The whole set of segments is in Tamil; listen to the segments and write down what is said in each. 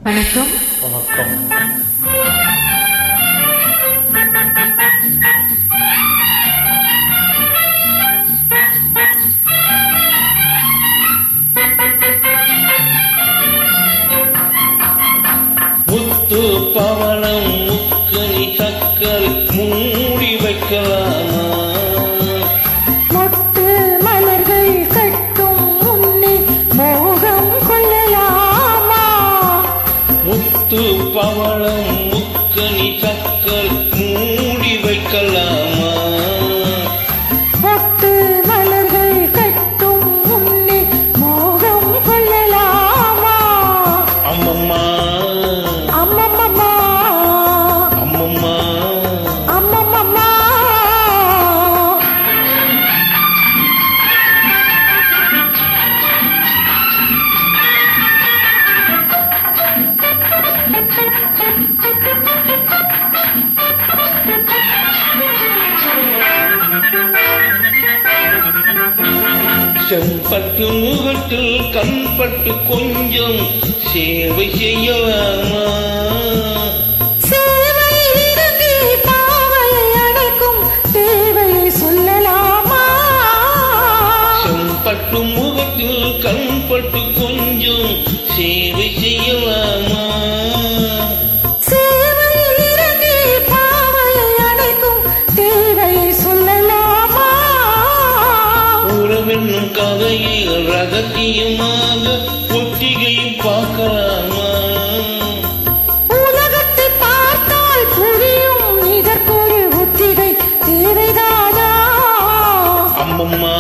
வணக்கம். வணக்கம். முத்து பவளம் முக்கனி சக்கரை மூடி வைக்கலாமா? மொட்டு மலர்கள் கட்டும் முன்னே மோகம் கொள்ளலாமா? முத்து பவளம் முக்கனி சக்கரை மூடி வைக்கலாமா? மொட்டு மலர்கள் கட்டும் முன்னே மோகம் கொள்ளலாமா? அம்மம்மா அம்மம்மம்மா அம்மம்மா அம்மம்மம்மா. செம்பட்டு முகத்தில் கண்பட்டு கொஞ்சம் சேவை செய்யலாமா? சேவையில் இருந்து பாவையை அடைக்கும் தேவையை சொல்லலாமா? செம்பட்டு முகத்தில் கண்பட்டு கொஞ்சம் சேவை செய்யலாமா? சேவையில் இருந்து பாவையை அடைக்கும் தேவையை சொல்லலாமா? உறவென்னும் கதையில் ரகசியமாக ஒத்திகையும் பார்க்கலாமா? உலகத்தை பார்த்தால் புரியும் இதற்கொரு ஒத்திகை தேவைதானா? அம்மம்மா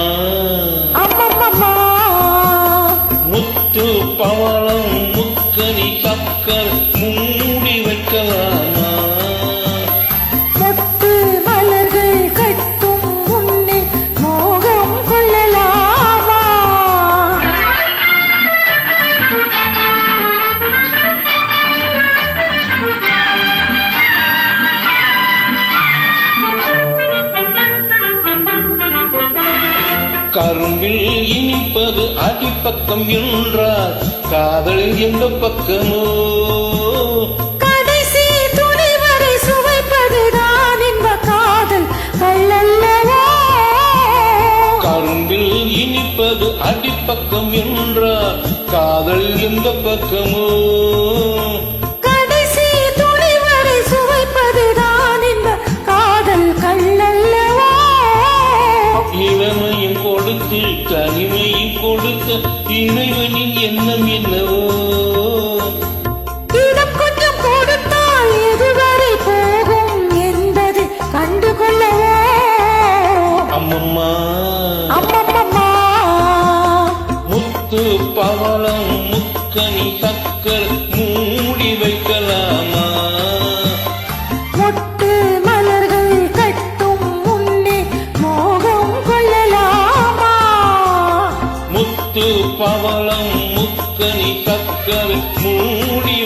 அம்மம்மம்மா முத்து பவளம் முக்கனி சக்கர் மூடி வைக்கலாமா? மொட்டு மலர்கள் கட்டும் முன்னே மோகம் கொள்ளலாமா? கரும்பில் இனிப்பது அடிப்பக்கம் என்றார் காதல் எந்த பக்கமோ? கடைசி துளி வரை சுவைப்பதுதான் இன்ப காதல் கள்ளல்லவோ? கரும்பில் இனிப்பது அடிப்பக்கம் என்றார் காதல் எந்த பக்கமோ? கடைசி துளி வரை சுவைப்பதுதான் இன்ப காதல் கள்ளல்லவோ? இளமையும் கொடுத்து தனிமையும் கொடுத்த இறைவனின் எண்ணம் என்னவோ? இடம் கொஞ்சம் கொடுத்தால் எதுவரை போகும் என்பது கண்டுகொள்ளவோ? அம்மம்மா அம்மம்மம்மா முத்து பவளம் முக்கனி சக்கர் மூடி வைக்கலாமா? மொட்டு மலர்கள் கட்டும் முன்னே மோகம் கொள்ளலாமா? முத்து பவளம் முக்கனி சக்கர் மூடி